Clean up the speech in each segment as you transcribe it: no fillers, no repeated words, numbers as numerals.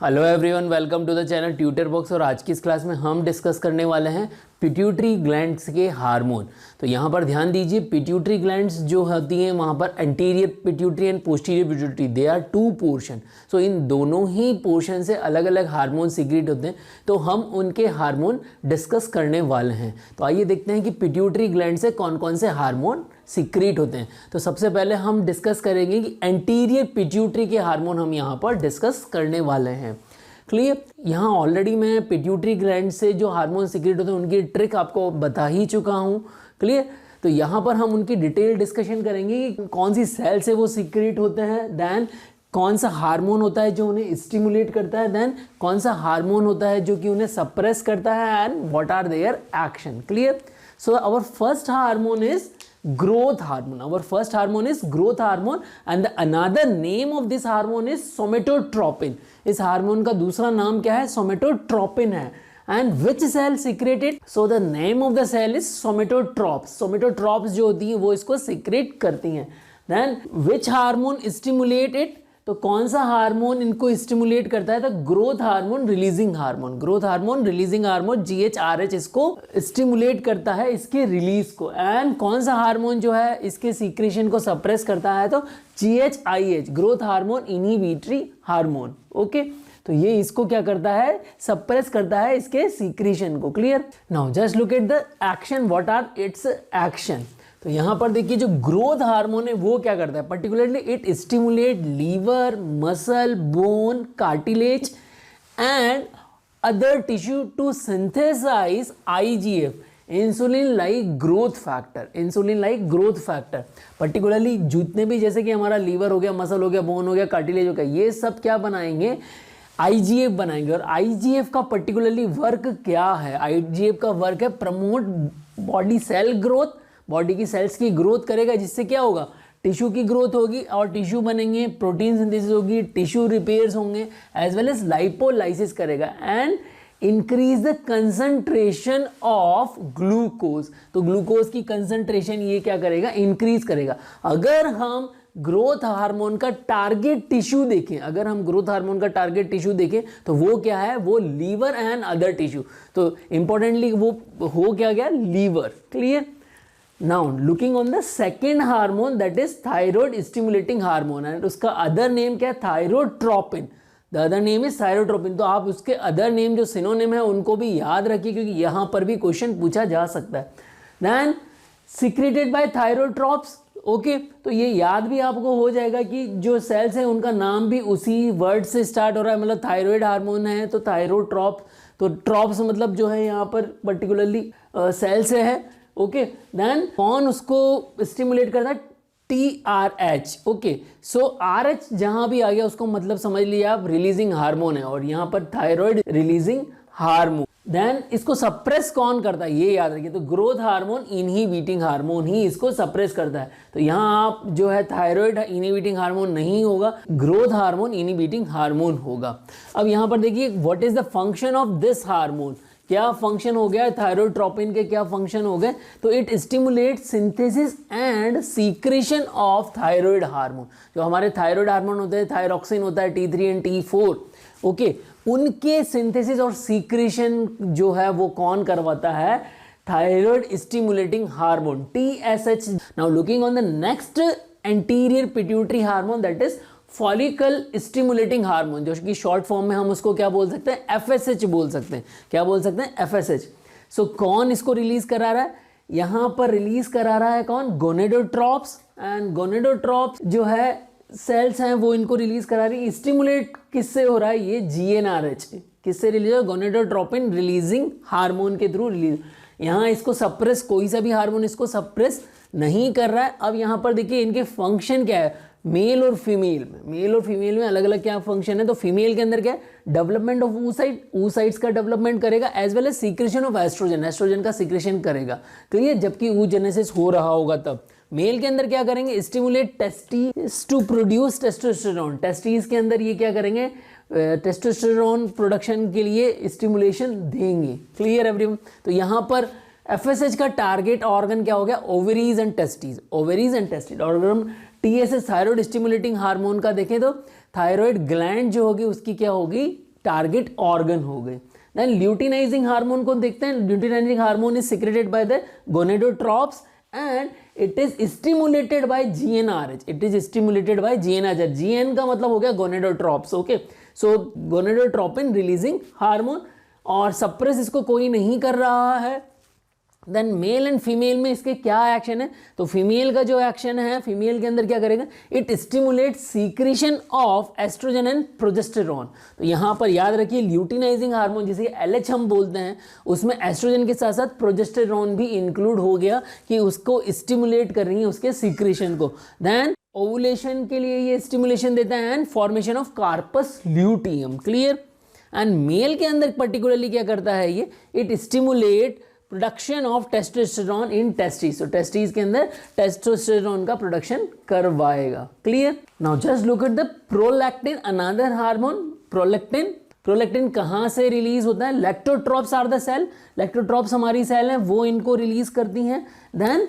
Hello everyone, welcome to the channel tutor box. और आज की इस क्लास में हम डिस्कस करने वाले हैं पिट्यूटरी ग्लैंड्स के हार्मोन। तो यहाँ पर ध्यान दीजिए, पिट्यूटरी ग्लैंड्स जो होती हैं वहाँ पर anterior pituitary and posterior pituitary, they are two portion. So इन दोनों ही पोर्शन से अलग अलग हार्मोन सीक्रेट होते हैं, तो हम उनके हार्मोन डिस्कस करने वाले हैं। तो आइए देखते हैं कि पिट्यूटरी ग्लैंड से कौन कौन से हार्मोन सीक्रेट होते हैं। तो सबसे पहले हम डिस्कस करेंगे कि एंटीरियर पिट्यूटरी के हार्मोन हम यहाँ पर डिस्कस करने वाले हैं। क्लियर। यहाँ ऑलरेडी मैं पिट्यूटरी ग्लैंड से जो हार्मोन सीक्रेट होते हैं उनकी ट्रिक आपको बता ही चुका हूँ। क्लियर। तो यहाँ पर हम उनकी डिटेल डिस्कशन करेंगे कि कौन सी सेल से वो सीक्रेट होते हैं, देन कौन सा हार्मोन होता है जो उन्हें स्टिमुलेट करता है, देन कौन सा हार्मोन होता है जो कि उन्हें सप्रेस करता है, and what are their action. Clear. So our first hormone is growth hormone. Our first hormone is growth hormone and the another name of this hormone is somatotropin. इस हार्मोन का दूसरा नाम क्या है? somatotropin है। And which cell secreted? So the name of the cell is somatotrophs. Somatotrophs जो होती हैं वो इसको secrete करती हैं। Then which hormone stimulated? तो कौन सा हार्मोन इनको स्टिमुलेट करता है? तो growth hormone releasing hormone. Growth hormone releasing hormone GHRH इसको स्टिमुलेट करता है, इसके रिलीज को। एंड कौन सा हार्मोन जो है इसके सीक्रेशन को सप्रेस करता है? तो GHIH, growth hormone inhibitory hormone. Okay, तो ये इसको क्या करता है? सप्रेस करता है इसके सीक्रेशन को। Clear. Now just look at the action, what are its action. तो यहाँ पर देखिए जो ग्रोथ हार्मोन है वो क्या करता है? Particularly it stimulate liver, muscle, bone, cartilage and other tissue to synthesize IGF, insulin like growth factor. Insulin like growth factor particularly जितने भी, जैसे कि हमारा लीवर हो गया, मसल हो गया, बोन हो गया, कार्टिलेज हो गया, ये सब क्या बनाएंगे? IGF बनाएंगे। और IGF का पर्टिकुलरली वर्क क्या है? IGF का वर्क है promote body cell growth. Body की सेल्स की ग्रोथ करेगा, जिससे क्या होगा? टिश्यू की ग्रोथ होगी और टिश्यू बनेंगे, प्रोटीन सिंथेसिस होगी, टिश्यू रिपेयर्स होंगे, एज वेल एज लाइपोलाइसिस करेगा and increase the concentration of glucose. तो ग्लूकोज की कंसंट्रेशन ये क्या करेगा? इंक्रीज करेगा। अगर हम ग्रोथ हार्मोन का टारगेट टिश्यू देखें, अगर हम ग्रोथ हार्मोन का टारगेट टिश्यू देखें तो वो क्या है? वो लीवर एंड अदर टिश्यू। तो इंपॉर्टेंटली वो हो क्या गया? Liver. Clear. Now looking on the second hormone, that is thyroid stimulating hormone, and उसका other name क्या है? Thyrotropin. The other name is thyrotropin. तो आप उसके other name जो synonym है उनको भी याद रखिए, क्योंकि यहाँ पर भी क्वेश्चन पूछा जा सकता है। Then secreted by thyrotrophs. Okay, तो ये याद भी आपको हो जाएगा कि जो सेल्स हैं उनका नाम भी उसी वर्ड से स्टार्ट हो रहा है, मतलब थायराइड हार्मोन है तो थायरोट्रॉप। तो ट्रॉप्स मतलब जो है यहाँ पर पर्टिकुलरली सेल्स है। ओके, देन कौन उसको स्टिमुलेट करता है? TRH। ओके, सो RH जहां भी आ गया उसको मतलब समझ लिया आप, रिलीजिंग हार्मोन है, और यहाँ पर थायराइड रिलीजिंग हार्मोन। देन इसको सप्रेस कौन करता है? ये याद रखिए, तो ग्रोथ हार्मोन इनहिबिटिंग हार्मोन ही इसको सप्रेस करता है। तो यहाँ आप जो है थायराइड इनहिबिटिंग हार्मोन नहीं होगा, ग्रोथ हार्मोन इनहिबिटिंग हार्मोन होगा। अब यहाँ पर देखिए what is the function of this hormone. क्या फंक्शन हो गया? थायरोट्रोपिन के क्या फंक्शन हो गए? तो it stimulate synthesis and secretion of thyroid hormone. जो हमारे थायराइड हार्मोन होते हैं, थायरोक्सिन होता है, T3 एंड T4, ओके, उनके सिंथेसिस और सीक्रेशन जो है वो कौन करवाता है? Thyroid stimulating hormone, TSH। Now looking on the next anterior pituitary hormone, that is follicle stimulating hormone, जो कि शॉर्ट फॉर्म में हम उसको क्या बोल सकते हैं? FSH बोल सकते हैं। क्या बोल सकते हैं? FSH। सो कौन इसको रिलीज करा रहा है? यहाँ पर रिलीज करा रहा है कौन? गोनेडोट्रॉप्स। एंड गोनेडोट्रॉप्स जो है सेल्स हैं वो इनको रिलीज करा रही है। स्टिमुलेट किससे हो रहा है? ये GnRH। किससे रिलीज हो? गोनेडोट्रोपिन रिलीजिंग हार्मोन के थ्रू रिलीज। यहाँ इसको सप्रेस, कोई सा भी हार्मोन इसको सप्रेस नहीं कर रहा है। अब यहाँ पर देखिए इनके फंक्शन क्या है, मेल और फीमेल में अलग अलग क्या फंक्शन है। तो फीमेल के अंदर क्या है? डेवलपमेंट ऑफ oocytes का डेवलपमेंट करेगा, as well as secretion of oestrogen का सीक्रेशन करेगा। क्लियर। जबकि oogenesis हो रहा होगा तब मेल के अंदर क्या करेंगे? Stimulate testis to produce testosterone. Testis के अंदर ये क्या करेंगे? टेस्टोस्टेरोन प्रोडक्शन के लिए स्टिमुलेशन देंगे। Clear everyone. तो यहाँ पर FSH का टारगेट ऑर्गन क्या हो गया? Ovaries and testis. और अगर हम TSH थायराइड स्टिमुलेटिंग हार्मोन का देखें तो थायराइड ग्लैंड जो होगी उसकी क्या होगी? टारगेट ऑर्गन हो गए। देन ल्यूटिनाइजिंग हार्मोन को देखते हैं। Luteinising hormone is secreted by the gonadotrophs and it is stimulated by GnRH. It is stimulated by GnRH. GN का मतलब हो गया gonadotrophs. Okay, so gonadotropin releasing hormone, और सप्रेस इसको कोई नहीं कर रहा है। देन मेल एंड फीमेल में इसके क्या एक्शन है, तो फीमेल का जो एक्शन है, फीमेल के अंदर क्या करेगा, it stimulate secretion of oestrogen and progesterone. तो यहाँ पर याद रखिए ल्यूटिनाइजिंग हार्मोन जिसे एलएच हम बोलते हैं, उसमें एस्ट्रोजन के साथ साथ प्रोजेस्टेरॉन भी इंक्लूड हो गया कि उसको स्टिमुलेट कर रही है उसके सीक्रेशन को। देन ओवुलेशन के लिए ये स्टिमुलेशन देता है and formation of corpus luteum. Clear. And male के अंदर पर्टिकुलरली क्या करता है ये, it stimulate production of testosterone in testis. तो टेस्टिस के अंदर टेस्टोस्टेरोन का प्रोडक्शन करवाएगा। Clear. Now just look at the prolactin, another hormone. Prolactin कहाँ से रिलीज होता है, lactotrophs are the cell, lactotrophs हमारी सेल है, वो इनको रिलीज करती हैं। Then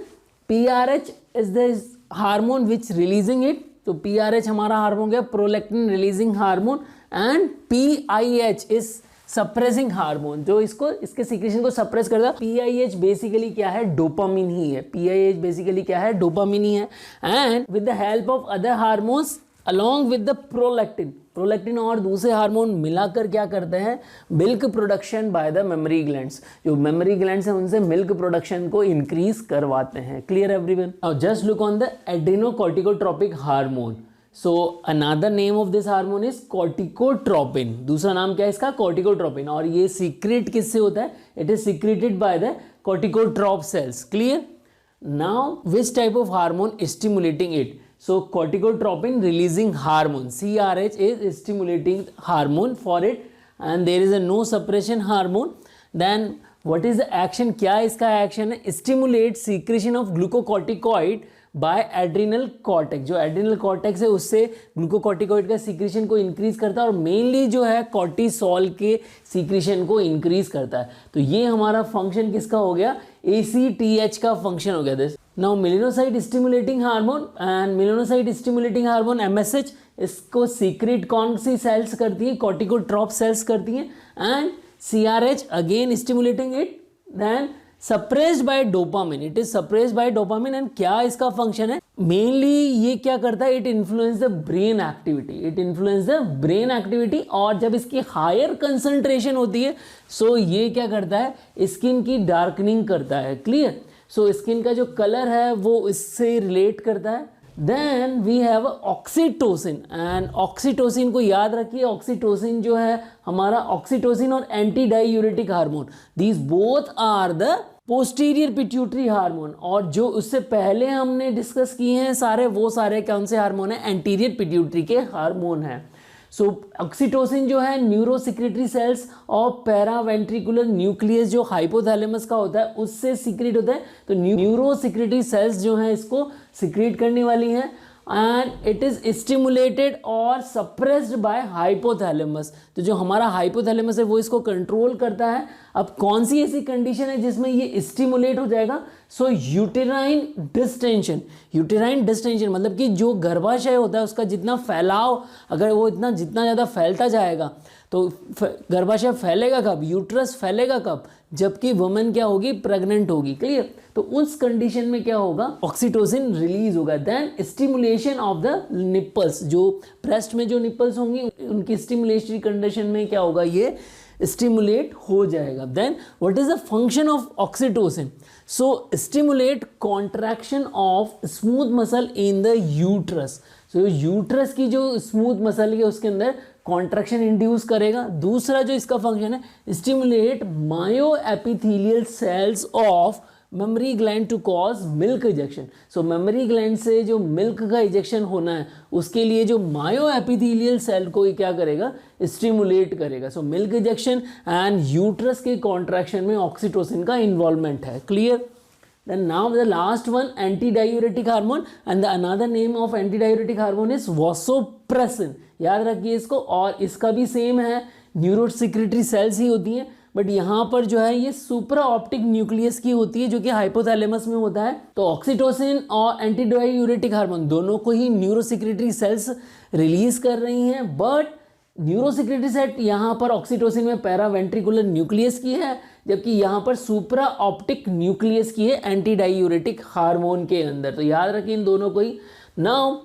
PRH is the hormone which releasing it. तो पीआरएच हमारा हार्मोन है prolactin releasing hormone, and PIH is suppressing hormone, जो इसको इसके सीक्रेशन को सप्रेस करता है। पीआईएच बेसिकली क्या है, डोपामिन ही है। पीआईएच बेसिकली क्या है, डोपामिन ही है। And with the help of other hormones along with the prolactin और दूसरे हार्मोन मिलाकर क्या करते हैं, milk production by the mammary glands. जो मेमरी ग्लैंड्स हैं उनसे मिल्क प्रोडक्शन को इंक्रीज करवाते हैं। Clear everyone. Now just look on the adrenocorticotropic hormone. So another name of this hormone is corticotropin. दूसरा नाम क्या है इसका, कॉर्टिकोट्रोपिन। और ये सीक्रेट किससे होता है, it is secreted by the corticotroph cells. Clear. Now which type of hormone stimulating it, so corticotropin releasing hormone CRH is stimulating hormone for it, and there is a no suppression hormone. Then what is the action, क्या इसका action है, stimulate secretion of glucocorticoid by adrenal cortex. जो adrenal cortex है उससे glucocorticoid का secretion को increase करता है, और मेनली जो है कॉर्टिसोल के सीक्रेशन को इंक्रीज करता है। तो ये हमारा फंक्शन किसका हो गया, ACTH का फंक्शन हो गया this. Now melanocyte stimulating hormone, and melanocyte stimulating hormone MSH, इसको सीक्रेट कौन सी सेल्स करती है, कॉर्टिकोट्रोप सेल्स करती हैं। And CRH again stimulating it, then suppressed by dopamine, it is suppressed by dopamine. And क्या इसका फंक्शन है, मेनली ये क्या करता है, it influence the brain activity, it influence the brain activity. और जब इसकी हायर कंसंट्रेशन होती है, सो ये क्या करता है, स्किन की डार्कनिंग करता है। क्लियर। सो स्किन का जो कलर है वो इससे रिलेट करता है। Then we have oxytocin, and oxytocin को याद रखिए, ऑक्सीटोसिन जो है हमारा, ऑक्सीटोसिन और anti diuretic hormone, these both are the posterior pituitary hormone. और जो उससे पहले हमने डिस्कस किए हैं सारे, वो सारे कौन से हार्मोन है, एंटीरियर पिट्यूटरी के हार्मोन है। सो ऑक्सीटोसिन जो है न्यूरोसिक्रेटरी सेल्स और पैरावेंट्रिकुलर न्यूक्लियस जो हाइपोथैलेमस का होता है उससे सीक्रेट होता है। तो न्यूरोसिक्रेटरी सेल्स जो हैं इसको सीक्रेट करने वाली हैं, एंड इट इज स्टिमुलेटेड और सप्रेस्ड बाय हाइपोथैलेमस। तो जो हमारा हाइपोथैलेमस है वो इसको कंट्रोल करता है। अब कौन सी ऐसी कंडीशन है जिसमें ये स्टिमुलेट हो जाएगा, सो यूटेराइन डिस्टेंशन। यूटेराइन डिस्टेंशन मतलब कि जो गर्भाशय होता है उसका जितना फैलाव, अगर वो इतना जितना ज़्यादा फैलता जाएगा तो गर्भाशय फैलेगा कब, यूट्रस फैलेगा कब, जबकि वुमेन क्या होगी, प्रेग्नेंट होगी। क्लियर। तो उस कंडीशन में क्या होगा, ऑक्सीटोसिन रिलीज होगा। Then stimulation of the nipples, जो ब्रेस्ट में जो निपल्स होंगी उनकी स्टिमुलेटरी कंडीशन में क्या होगा, ये स्टिमुलेट हो जाएगा। Then what is the function of oxytocin, so stimulate contraction of smooth muscle in the uterus. So uterus की जो स्मूथ मसल है उसके अंदर कॉन्ट्रैक्शन इंड्यूस करेगा। दूसरा जो इसका फंक्शन है, stimulate myo epithelial cells of mammary gland to cause milk ejection. So mammary gland से जो मिल्क का इजेक्शन होना है उसके लिए जो मायो एपिथेलियल सेल को क्या करेगा, स्टिमुलेट करेगा। So milk ejection and uterus के कॉन्ट्रैक्शन में ऑक्सीटोसिन का इन्वॉल्वमेंट है। Clear. Then now the last one, antidiuretic hormone, and the another name of antidiuretic hormone is vasopressin। याद रखिए इसको। और इसका भी सेम है, न्यूरोसिक्रेटरी सेल्स ही होती हैं, बट यहाँ पर जो है ये सुप्रा ऑप्टिक न्यूक्लियस की होती है जो कि हाइपोथैलेमस में होता है। तो ऑक्सीटोसिन और एंटीडायूरेटिक हार्मोन दोनों को ही न्यूरोसिक्रेटरी सेल्स रिलीज कर रही हैं, बट न्यूरोसिक्रेटरी साइट यहाँ पर ऑक्सीटोसिन में पैरावेंट्रिकुलर न्यूक्लियस की है, जबकि यहाँ पर सुप्रा ऑप्टिक न्यूक्लियस की है एंटी डायूरेटिक हार्मोन के अंदर। तो याद रखिए इन दोनों को ही। नाउ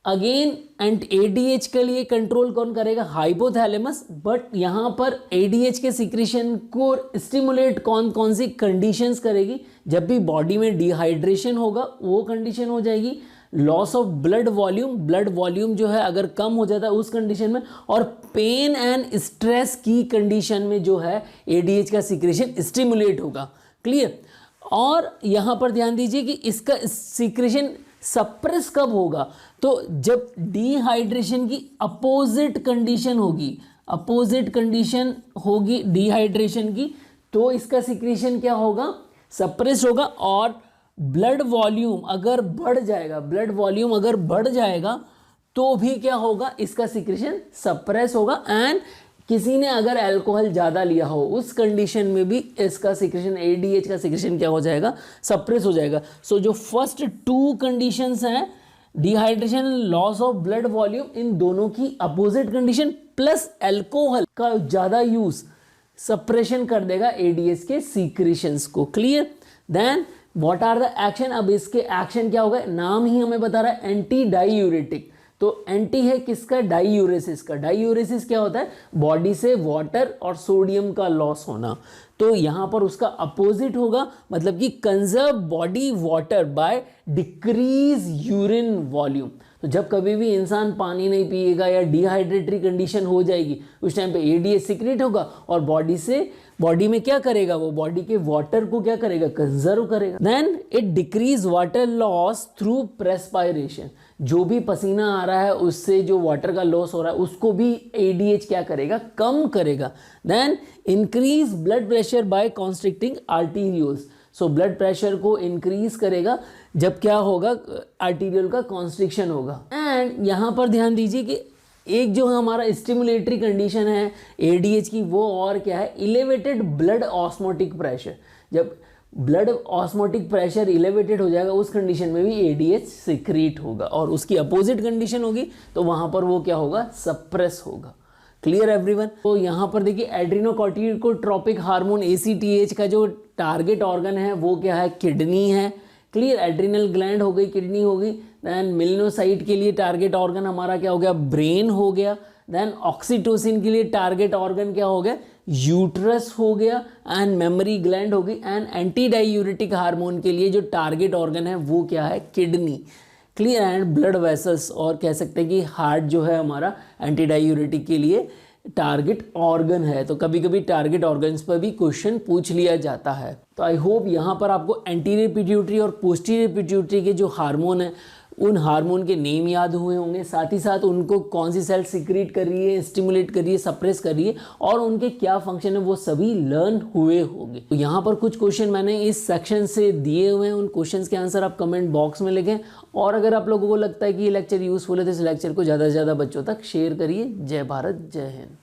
अगेन एंड एडीएच के लिए कंट्रोल कौन करेगा? हाइपोथैलेमस। बट यहाँ पर एडीएच के सिक्रीशन को स्टिमुलेट कौन कौन सी कंडीशंस करेगी? जब भी बॉडी में डिहाइड्रेशन होगा वो कंडीशन हो जाएगी, लॉस ऑफ ब्लड वॉल्यूम जो है अगर कम हो जाता है उस कंडीशन में, और पेन एंड स्ट्रेस की कंडीशन में जो है एडीएच का सिक्रेशन स्टिमुलेट होगा। क्लियर? और यहाँ पर ध्यान दीजिए कि इसका सिक्रेशन सप्रेस कब होगा? तो जब डिहाइड्रेशन की अपोजिट कंडीशन होगी डिहाइड्रेशन की, तो इसका सिक्रेशन क्या होगा? सप्रेस होगा। और ब्लड वॉल्यूम अगर बढ़ जाएगा तो भी क्या होगा? इसका सिक्रेशन सप्रेस होगा। एंड किसी ने अगर अल्कोहल ज़्यादा लिया हो उस कंडीशन में भी इसका सिक्रेशन, एडीएच का सिक्रेशन क्या हो जाएगा? सप्रेस हो जाएगा। सो जो फर्स्ट टू कंडीशंस हैं, dehydration and loss of blood volume, इन दोनों की अपोजिट कंडीशन प्लस अल्कोहल का ज़्यादा यूज सप्रेशन कर देगा एडीएच के सीक्रेशंस को। Clear? Then what are the action? अब इसके एक्शन क्या होगा? नाम ही हमें बता रहा है एंटी डायूरेटिक। तो एंटी है किसका? डायूरेसिस का। डायूरेसिस क्या होता है? बॉडी से वाटर और सोडियम का लॉस होना। तो यहाँ पर उसका अपोजिट होगा, मतलब कि conserve body water by decrease urine volume. तो जब कभी भी इंसान पानी नहीं पिएगा या डिहाइड्रेटरी कंडीशन हो जाएगी, उस टाइम पे एडीएच सीक्रेट होगा और बॉडी में क्या करेगा? वो बॉडी के वाटर को क्या करेगा? कंजर्व करेगा। Then it decrease water loss through perspiration. जो भी पसीना आ रहा है उससे जो वाटर का लॉस हो रहा है उसको भी एडीएच क्या करेगा? कम करेगा। Then increase blood pressure by constricting arterioles. So blood pressure को इंक्रीज करेगा जब क्या होगा? आर्टीरियल का कॉन्स्ट्रिक्शन होगा। एंड यहाँ पर ध्यान दीजिए कि एक जो हमारा स्टिमुलेटरी कंडीशन है एडीएच की, वो और क्या है? Elevated blood osmotic pressure. जब ब्लड ऑस्मोटिक प्रेशर इलेवेटेड हो जाएगा उस कंडीशन में भी एडीएच सिक्रीट होगा, और उसकी अपोजिट कंडीशन होगी तो वहां पर वो क्या होगा? सप्रेस होगा। Clear everyone? तो यहाँ पर देखिए एड्रीनोकॉर्टिकोट्रोपिक हार्मोन एसीटीएच का जो टारगेट ऑर्गन है वो क्या है? किडनी है। क्लियर? एड्रिनल ग्लैंड हो गई, किडनी हो गई। देन मेलिनोसाइट के लिए टारगेट ऑर्गन हमारा क्या हो गया? ब्रेन हो गया। देन ऑक्सीटोसिन के लिए टारगेट ऑर्गन क्या हो गया? यूट्रस हो गया। एंड मेमोरी ग्लैंड हो गई। एंड एंटी डायूरेटिक हार्मोन के लिए जो टारगेट ऑर्गन है वो क्या है? Kidney. Clear? And blood vessels, और कह सकते हैं कि हार्ट जो है हमारा एंटी डायूरेटिक के लिए टारगेट ऑर्गन है। तो कभी कभी टारगेट ऑर्गन्स पर भी क्वेश्चन पूछ लिया जाता है। तो आई होप यहाँ पर आपको एंटीरियर पिट्यूटरी और पोस्टीरियर पिट्यूटरी के जो हार्मोन है उन हार्मोन के नेम याद हुए होंगे, साथ ही साथ उनको कौन सी सेल सिक्रीट कर रही है, स्टिमुलेट कर रही है, सप्रेस कर रही है, और उनके क्या फंक्शन है वो सभी लर्न हुए होंगे। तो यहाँ पर कुछ क्वेश्चन मैंने इस सेक्शन से दिए हुए हैं, उन क्वेश्चंस के आंसर आप कमेंट बॉक्स में लिखें। और अगर आप लोगों को लगता है कि ये लेक्चर यूजफुल है तो इस लेक्चर को ज़्यादा से ज़्यादा बच्चों तक शेयर करिए। जय भारत, जय हिंद।